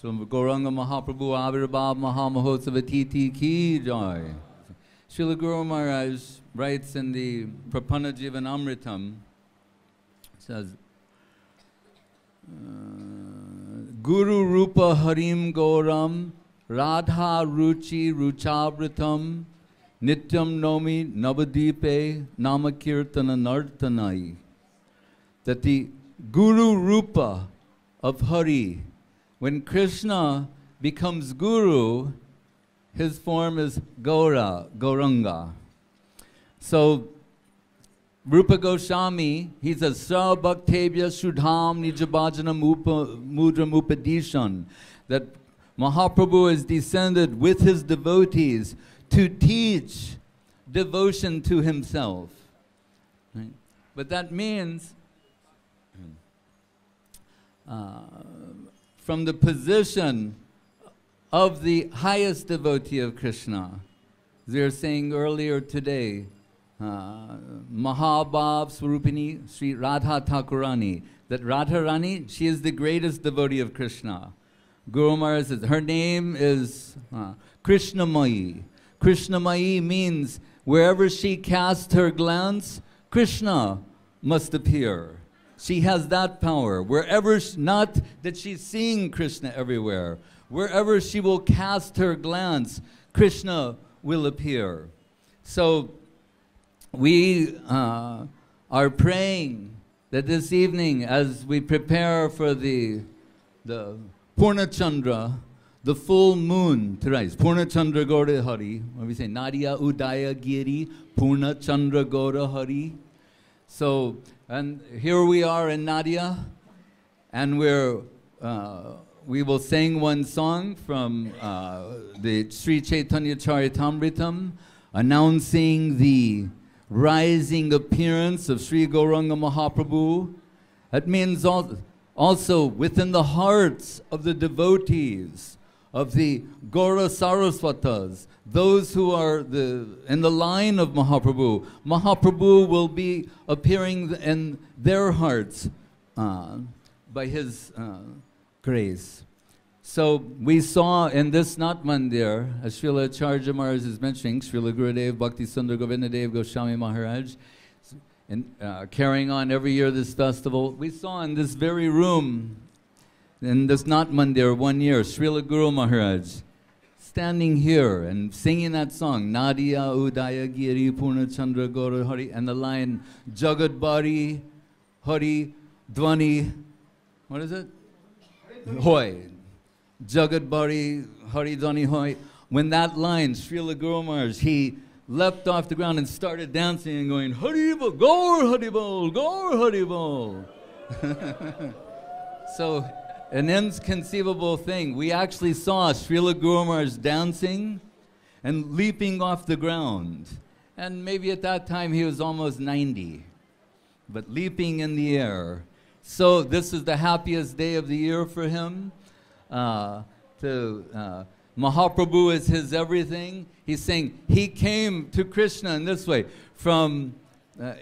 Sri Gauranga Mahaprabhu Avirbhav Mahamahotsav Titi Ki Jai. Srila Guru Maharaj writes in the Prapanna Jivanamritam, says, Guru Rupa Harim Gauram Radha Ruchi Ruchabritam Nityam Nomi Navadipe Namakirtana Nartanai. That the Guru Rupa of Hari, when Krishna becomes Guru, his form is Gaura, Gauranga. So, Rupa Goswami, he says, Sa Bhaktebhya Sudham Nijabhajana Mudram Upadishan, that Mahaprabhu is descended with his devotees to teach devotion to himself. Right? But that means from the position of the highest devotee of Krishna. As we were saying earlier today, Mahabhav Swarupini Sri Radha Thakurani, that Radharani, she is the greatest devotee of Krishna. Guru Maharaj says, her name is Krishnamayi. Krishnamayi means wherever she casts her glance, Krishna must appear. She has that power. Wherever, not that she's seeing Krishna everywhere, wherever she will cast her glance, Krishna will appear. So we are praying that this evening, as we prepare for the Purna Chandra, the full moon to rise. Purna Chandra Gaura Hari. What we say, Nadia Udaya Giri, Purna Chandra Gaura Hari. So, and here we are in Nadia, and we will sing one song from the Sri Chaitanya Charitamritam, announcing the rising appearance of Sri Gauranga Mahaprabhu. That means also within the hearts of the devotees, of the Gaura Saraswatas, those who are in the line of Mahaprabhu, Mahaprabhu will be appearing in their hearts by his grace. So we saw in this Nat Mandir, as Srila Acharya Maharaj is mentioning, Srila Gurudev Bhakti Sundar Govindadev Goswami Maharaj, and carrying on every year this festival, we saw in this very room, in this Nat Mandir 1 year, Srila Guru Maharaj standing here and singing that song, Nadia Udaya Giri Purna Chandra Gaura Hari, and the line, Jagat Bari Hari Dvani, what is it? Hoy. Jagat Bari Hari Dvani Hoy. When that line, Srila Guru Maharaj, he leapt off the ground and started dancing and going, Haribol, Gaur Haribol, Gaur Haribol. So, an inconceivable thing. We actually saw Srila Guru Maharaj dancing and leaping off the ground. And maybe at that time he was almost 90, but leaping in the air. So this is the happiest day of the year for him. Mahaprabhu is his everything. He's saying he came to Krishna in this way. From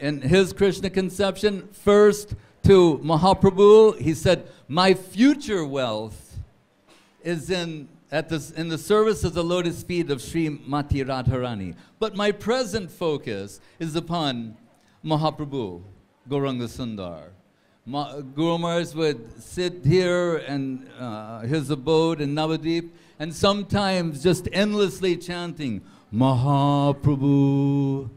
in his Krishna conception, first to Mahaprabhu, he said, my future wealth is in the service of the lotus feet of Srimati Radharani. But my present focus is upon Mahaprabhu, Gauranga Sundar. Guru Maharaj would sit here in his abode in Navadvip, and sometimes just endlessly chanting, Mahaprabhu,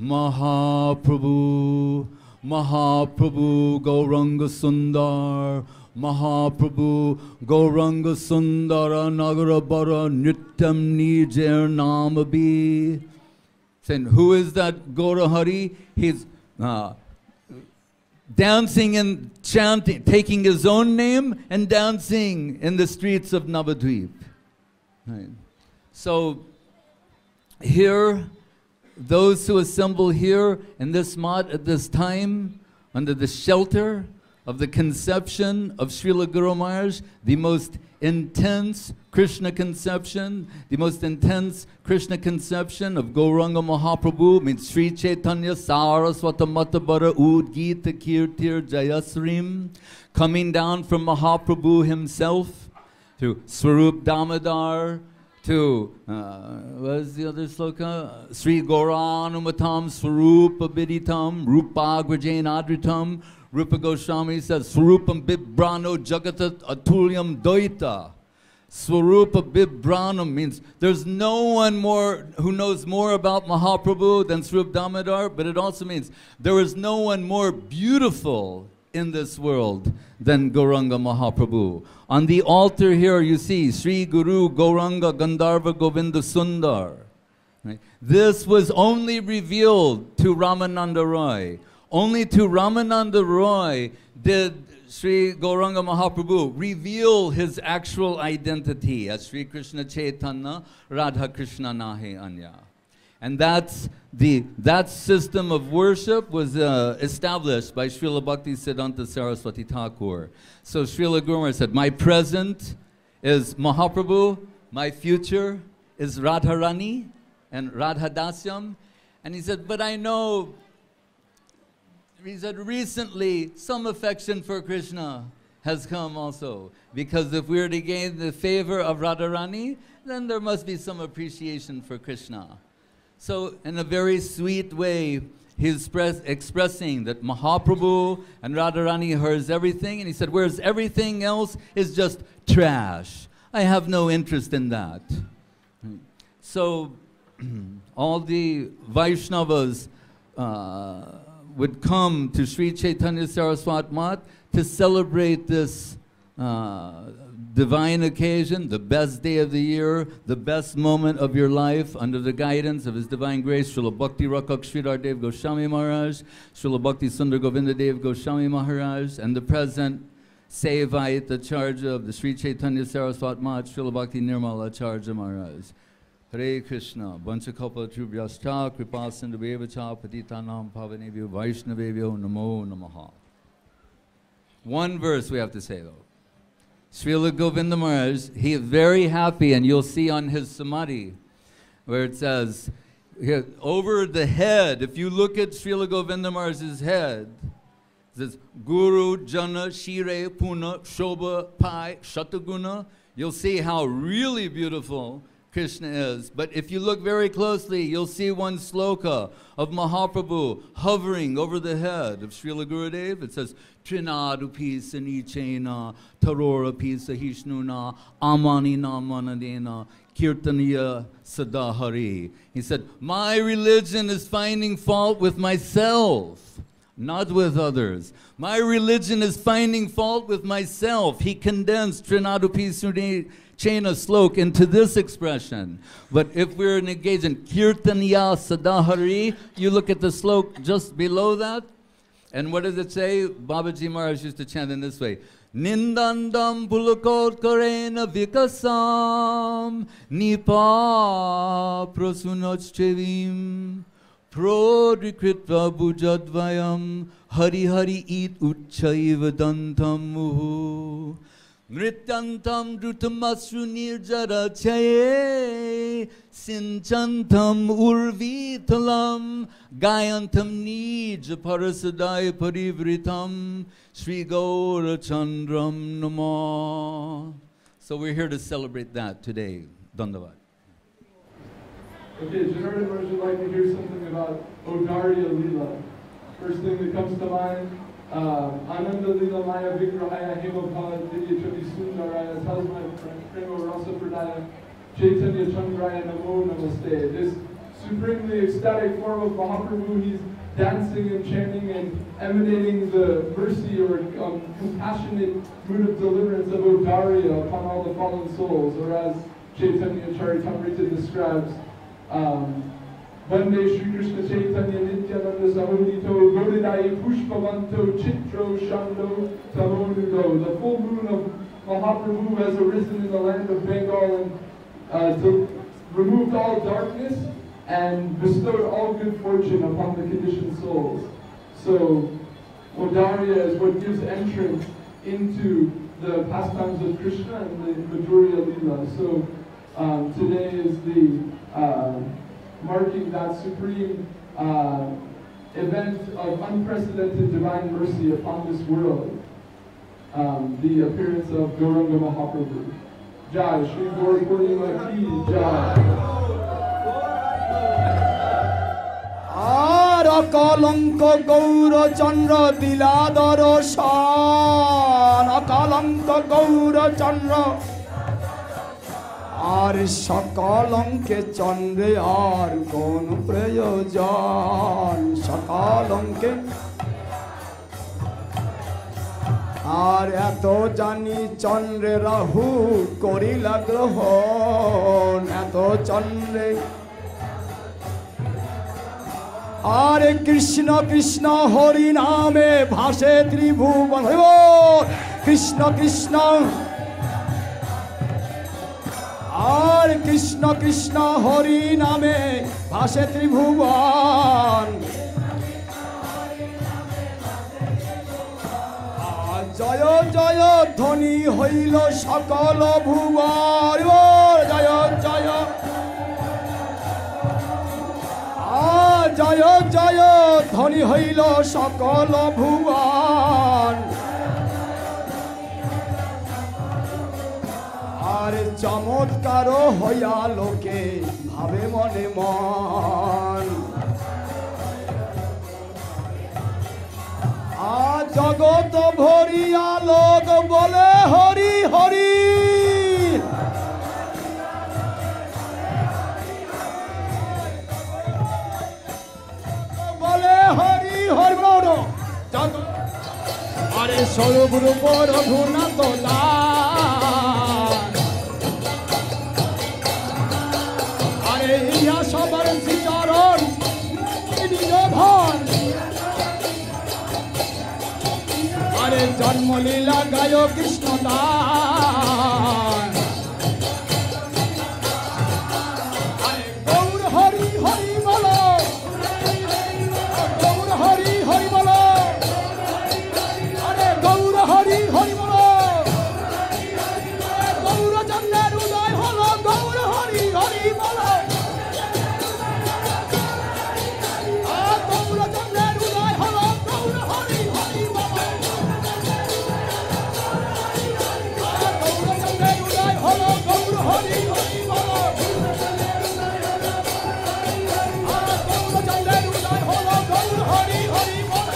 Mahaprabhu, Mahaprabhu, Gauranga Sundar, Mahaprabhu, Gauranga Sundara, Nagarabara, Nityam Nijer Namabi. Saying, who is that Gaura Hari? He's dancing and chanting, taking his own name and dancing in the streets of Navadvip. Right. So here, those who assemble here in this mat at this time, under the shelter of the conception of Srila Guru Maharaj, the most intense Krishna conception, the most intense Krishna conception of Gauranga Mahaprabhu, means Sri Chaitanya Saraswata Matabara Udgita Kirtir Jayasrim, coming down from Mahaprabhu himself, to Swarup Damodar, to, what is the other sloka? Sri Gaura Purnima Swarupa Biditam, Rupa Agrajain Adritam. Rupa Goswami says, Swarupam Bibrano Jagatat Atulyam Doita. Swarupa Bibranam means there's no one more who knows more about Mahaprabhu than Swarup Damodar, but it also means there is no one more beautiful in this world than Gauranga Mahaprabhu. On the altar here you see Sri Guru Gauranga Gandharva Govinda Sundar. Right? This was only revealed to Ramananda Roy. Only to Ramananda Roy did Sri Gauranga Mahaprabhu reveal his actual identity as Sri Krishna Chaitanya Radha Krishna Nahe Anya. And that system of worship was established by Srila Bhakti Siddhanta Saraswati Thakur. So Srila Guru Maharaj said, my present is Mahaprabhu, my future is Radharani and Radha Dasyam. And he said, but I know, he said, recently some affection for Krishna has come also. Because if we are to gain the favor of Radharani, then there must be some appreciation for Krishna. So in a very sweet way, he's expressing that Mahaprabhu and Radharani hers everything. And he said, whereas everything else is just trash. I have no interest in that. So all the Vaishnavas would come to Sri Chaitanya Saraswat Mat to celebrate this divine occasion, the best day of the year, the best moment of your life under the guidance of His Divine Grace, Srila Bhakti Rakak Sridhar Dev Goswami Maharaj, Srila Bhakti Sundar Govinda Dev Goswami Maharaj, and the present Sevai at the charge of the Sri Chaitanya Saraswat Mat, Srila Bhakti Nirmala Acharya Maharaj. Hare Krishna, Vanchakalpa Trubhyascha, Kripa Sindhubevacha, Patitanam Pavanebhyo, Vaishnavebhyo, Namo Namaha. One verse we have to say though. Srila Govinda Maharaj, he is very happy, and you'll see on his samadhi where it says, here, over the head, if you look at Srila Govinda Maharaj's head, it says, Guru, Jana, Shire, Puna, Shobha, Pai, Shataguna. You'll see how really beautiful Krishna is. But if you look very closely, you'll see one sloka of Mahaprabhu hovering over the head of Srila Gurudev. It says, Trinadu pisa nichena, tarora pisa hishnuna, amani namanadena, kirtaniya sadahari. He said, my religion is finding fault with myself, not with others. My religion is finding fault with myself. He condensed Trinadu pisa Chena slok into this expression. But if we're engaged in Kirtaniya Sadahari, you look at the slok just below that, and what does it say? Babaji Maharaj used to chant in this way. Nindandam pulakot karena vikasam nipa prasunachchevim prodrikritva bujadvayam hari hari it uchchaiva dantam muhu. Nrityantam drutamasru nirjara chaye sinchantam urvitalam gayantam nija parasadaya parivritam Sri Gaura Chandram Nama. So we're here to celebrate that today. Dandavad. Okay, Janardhan Maharaj would like to hear something about Odarya Leela. First thing that comes to mind, Ananda Lila Maya Vigrahaya Hemapala Vidya Chavi Sundaraya tells my Prema Rasa Pradaya Chaitanya Chandraya Namo Namaste. This supremely ecstatic form of Mahaprabhu, he's dancing and chanting and emanating the mercy or compassionate mood of deliverance of Odarya upon all the fallen souls, or as Chaitanya Charitamrita describes, Vande Shri Krishna Chaitanya Nityananda Samudito Godidai Pushpavanto Chitro Shando Tamonudo. The full moon of Mahaprabhu has arisen in the land of Bengal and removed all darkness and bestowed all good fortune upon the conditioned souls. So Odarya is what gives entrance into the pastimes of Krishna and the Madhurya Leela. So today is the marking that supreme event of unprecedented divine mercy upon this world, the appearance of Gauranga Mahaprabhu. Jai. Sri Gaura Purnima ki jai. আর অকলঙ্ক গৌরচন্দ্র দিলা দর্শন, অকলঙ্ক গৌরচন্দ্র আর সকলঙ্কে চন্দ্রে আর কোন প্রয়োজন, সকলঙ্কে আর এত জানি চন্দ্রে রাহু করিলা গ্রহণ, এত চন্দ্রে আরে কৃষ্ণ কৃষ্ণ হরি নামে ভাসে ত্রিভুবন, কৃষ্ণ কৃষ্ণ আর কৃষ্ণ কৃষ্ণ হরি নামে ভাসে ত্রিভুবন। জয় জয় ধ্বনি হইল সকল ভুবন, জয় জয় জয় জয় ধ্বনি হইল সকল ভুবন। আর চমৎকার হইয়া লোকে ভাবে মনে মন, জগৎ ভরিয়া লোক বলে হরি হরি, বলে হরি হরি বল। আরে স্বরূপ রূপ রঘুনাথ দাস, আরে ইহা সবার শ্রীচরণ নিরভন, আরে জন্মলীলা গায় কৃষ্ণ দাস, আরে গৌর হরি হরি বল, গৌর হরি হরি বল, আরে গৌর হরি হরি বল, গৌর চন্দ্রের উদয় হল, গৌর হরি হরি বল, গৌর চন্দ্রের উদয় হল, গৌর হরি হরি বল, গৌর চন্দ্রের উদয় হল, গৌর হরি হরি বল, গৌর চন্দ্রের উদয় হল, গৌর হরি হরি বল,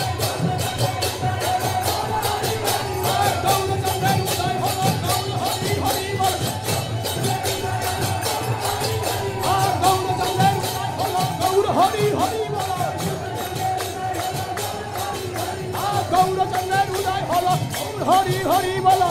গৌর চন্দ্রের উদয় হল, গৌর হরি হরি বল, গৌর চন্দ্রের উদয় হল, গৌর হরি হরি বল, গৌর চন্দ্রের উদয় হল, গৌর হরি হরি বল।